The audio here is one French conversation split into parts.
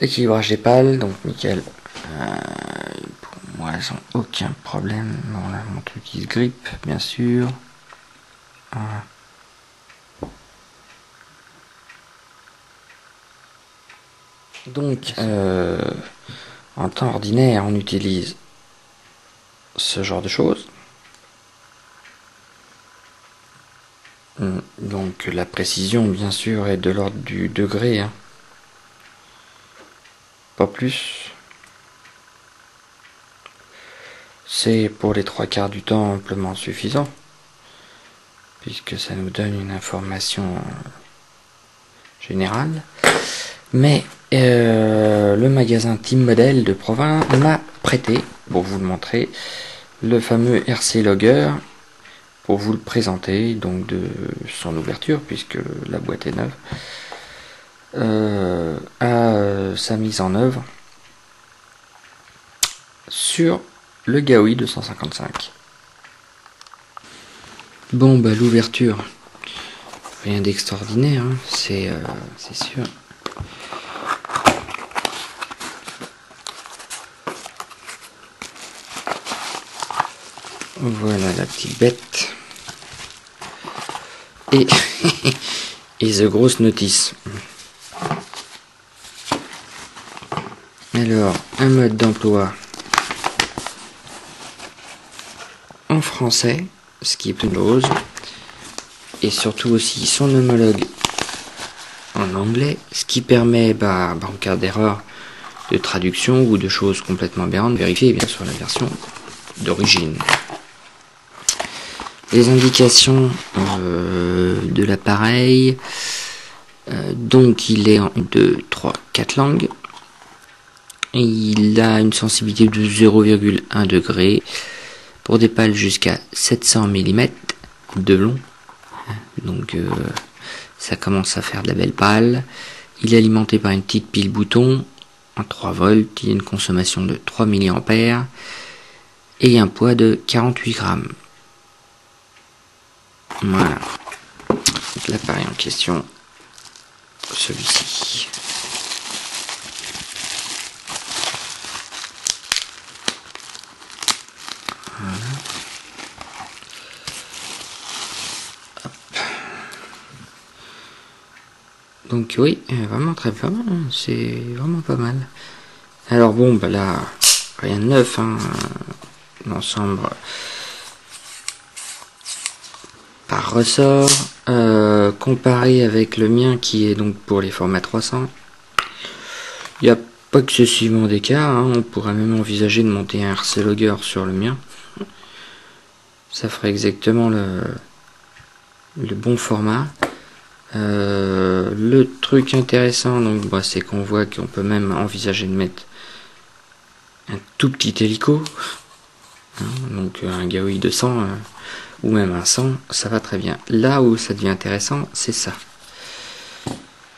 Équilibrage des pales, donc nickel. Pour moi, elles ont aucun problème. Bon, là, mon truc il se grippe, bien sûr. Voilà. Donc, en temps ordinaire, on utilise ce genre de choses. Donc, la précision, bien sûr, est de l'ordre du degré, hein. Pas plus. C'est pour les 3/4 du temps amplement suffisant, puisque ça nous donne une information générale. Mais le magasin Team Model de Provins m'a prêté, pour vous le montrer, le fameux RC Logger, pour vous le présenter, donc de son ouverture, puisque la boîte est neuve, à sa mise en œuvre sur le Gaui 255. Bon, bah l'ouverture, rien d'extraordinaire, hein, c'est sûr. Voilà la petite bête. Et, et the grosse notice. Alors, un mode d'emploi en français, ce qui est plus chose, et surtout aussi son homologue en anglais, ce qui permet, en cas d'erreur de traduction ou de choses complètement aberrantes, de vérifier bien sur la version d'origine. Les indications de l'appareil, donc il est en 1, 2, 3, 4 langues. Et il a une sensibilité de 0,1 degré pour des pales jusqu'à 700 mm de long. Donc ça commence à faire de la belle pale. Il est alimenté par une petite pile bouton en 3 volts. Il a une consommation de 3 mA et un poids de 48 grammes. Voilà. L'appareil en question, celui-ci. Voilà. Donc oui, vraiment très pas mal, hein. C'est vraiment pas mal. Alors bon, bah là, rien de neuf, hein. L'ensemble par ressort, comparé avec le mien qui est donc pour les formats 300, il n'y a pas excessivement d'écart, hein. On pourrait même envisager de monter un RC Logger sur le mien. Ça ferait exactement le bon format. Le truc intéressant, donc, c'est qu'on voit qu'on peut même envisager de mettre un tout petit hélico, hein, donc un Gaui 200 ou même un 100, ça va très bien. Là où ça devient intéressant, c'est ça.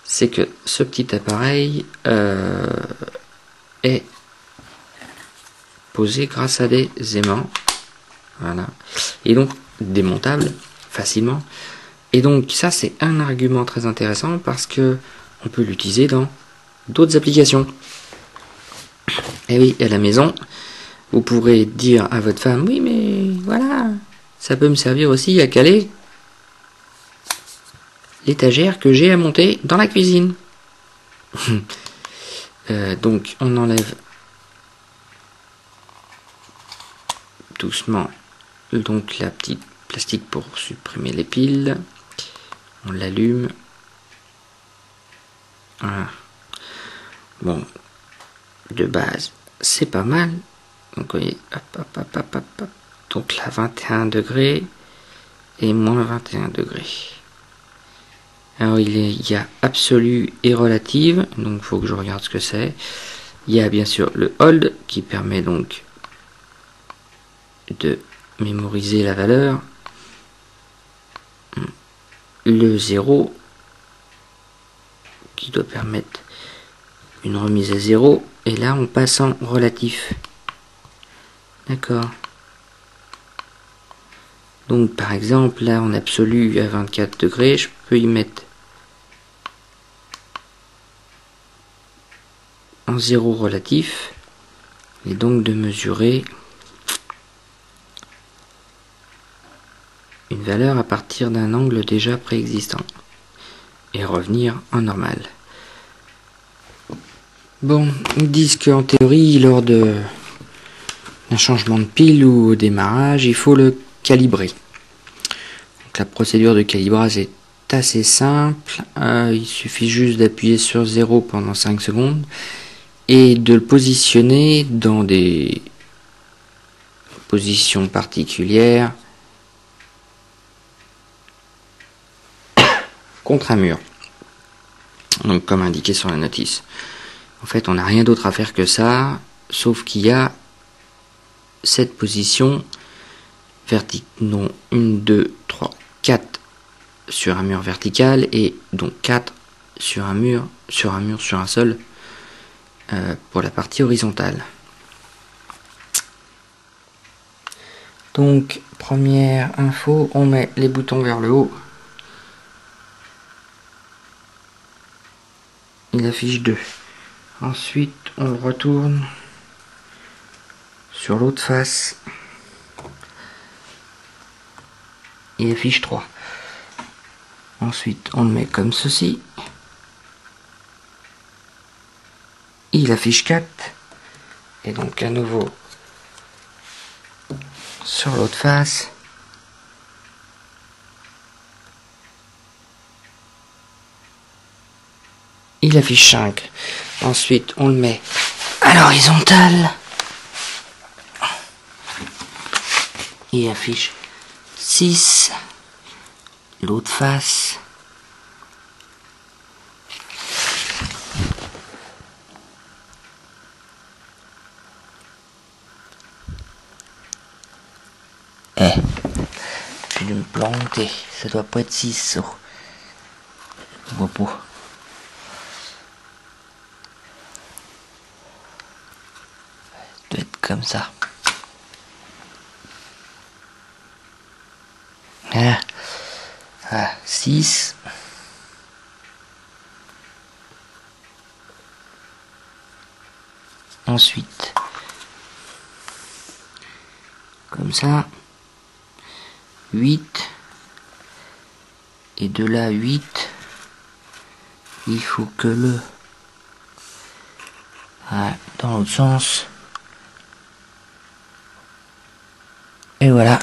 C'est que ce petit appareil est posé grâce à des aimants, voilà, et donc démontable facilement. Et donc ça, c'est un argument très intéressant parce que on peut l'utiliser dans d'autres applications. Et oui, à la maison, vous pourrez dire à votre femme, oui mais voilà, ça peut me servir aussi à caler l'étagère que j'ai à monter dans la cuisine. Donc on enlève doucement donc la petite plastique pour supprimer les piles. On l'allume. Voilà. Bon, de base, c'est pas mal. Donc, vous voyez, hop. Donc là, 21 degrés et moins 21 degrés. Alors, il y a absolu et relative. Donc, il faut que je regarde ce que c'est. Il y a bien sûr le hold qui permet donc de mémoriser la valeur. Le 0 qui doit permettre une remise à 0, et là on passe en relatif. D'accord. Donc par exemple là en absolu à 24 degrés, je peux y mettre en 0 relatif et donc de mesurer une valeur à partir d'un angle déjà préexistant et revenir en normal. Bon, ils disent qu'en théorie, lors d'un changement de pile ou au démarrage, il faut le calibrer. Donc, la procédure de calibrage est assez simple. Il suffit juste d'appuyer sur 0 pendant 5 secondes et de le positionner dans des positions particulières contre un mur. Donc comme indiqué sur la notice. En fait, on n'a rien d'autre à faire que ça, sauf qu'il y a cette position verticale, non, 1, 2, 3, 4 sur un mur vertical et donc 4 sur un mur, sur un seul pour la partie horizontale. Donc, première info, on met les boutons vers le haut. Il affiche 2. Ensuite, on le retourne sur l'autre face. Il affiche 3. Ensuite, on le met comme ceci. Il affiche 4. Et donc, à nouveau, sur l'autre face. Il affiche 5. Ensuite, on le met à l'horizontale. Il affiche 6. L'autre face. J'ai dû me planter. Ça doit pas être 6, ça. Je vois pas. Doit être comme ça. Voilà. 6. Ensuite, comme ça, 8. Et de là 8, il faut que le dans l'autre sens. Et voilà,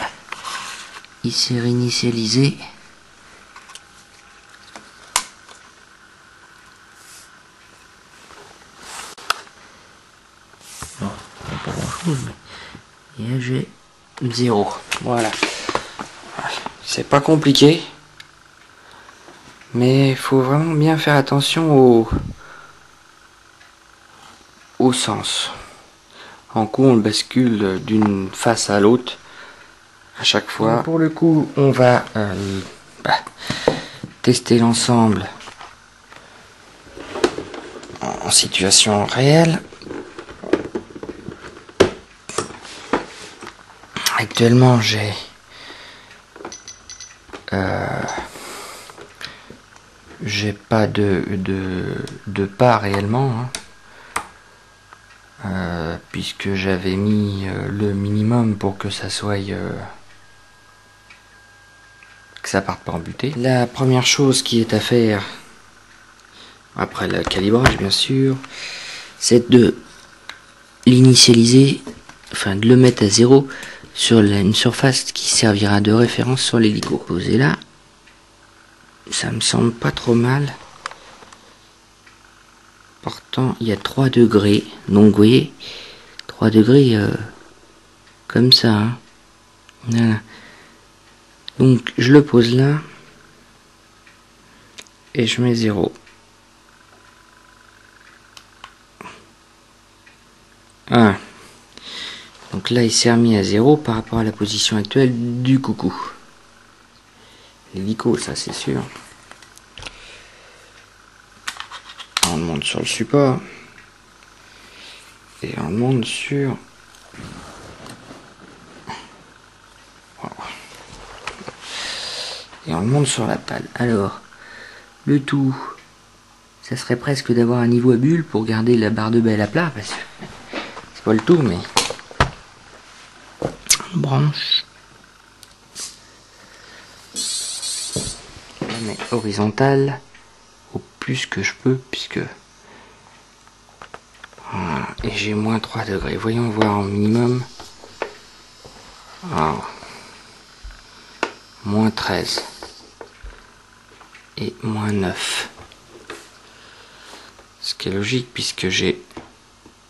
il s'est réinitialisé. Bon, pas grand chose, mais et j'ai 0. Voilà. C'est pas compliqué. Mais il faut vraiment bien faire attention au sens. En coup, on le bascule d'une face à l'autre à chaque fois. Donc pour le coup, on va tester l'ensemble en situation réelle. Actuellement, j'ai pas de pas réellement, hein. Puisque j'avais mis le minimum pour que ça soit que ça parte pas en butée. La première chose qui est à faire après le calibrage, bien sûr, c'est de l'initialiser, enfin de le mettre à 0 sur une surface qui servira de référence sur l'hélico. Posé là, ça me semble pas trop mal. Pourtant, il y a 3 degrés. Donc, vous voyez, 3 degrés comme ça. Hein. Voilà. Donc, je le pose là. Et je mets 0. Ah. Donc là, il s'est remis à 0 par rapport à la position actuelle du coucou. L'hélico, ça c'est sûr. On le monte sur le support. Et on le monte sur... Et on le monte sur la pale. Alors, le tout, ça serait presque d'avoir un niveau à bulle pour garder la barre de belle à plat, parce que c'est pas le tout, mais branche. Je la mets horizontale au plus que je peux, puisque voilà. Et j'ai moins 3 degrés. Voyons voir au minimum. Alors, moins 13 et moins 9. Ce qui est logique puisque j'ai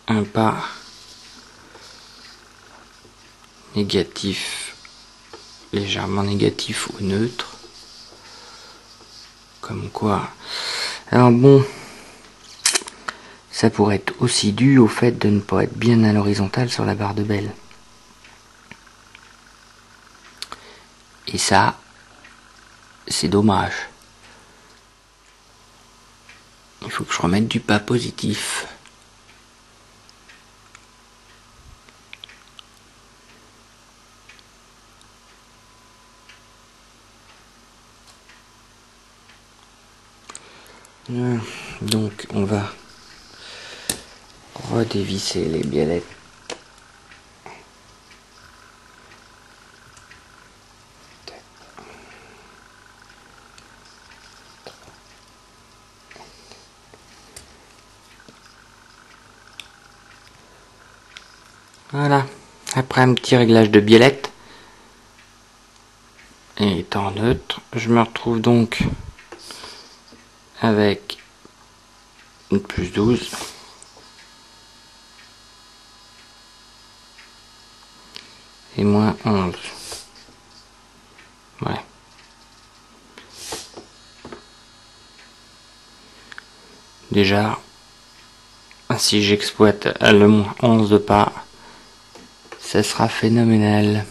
un pas négatif, légèrement négatif ou neutre. Comme quoi. Alors bon, ça pourrait être aussi dû au fait de ne pas être bien à l'horizontale sur la barre de belle. Et ça, c'est dommage. Il faut que je remette du pas positif. Donc on va redévisser les biellettes. Voilà, après un petit réglage de biellette et étant neutre, je me retrouve donc avec une plus 12 et moins 11. Ouais. Déjà, si j'exploite le moins 11 de pas, ça sera phénoménal.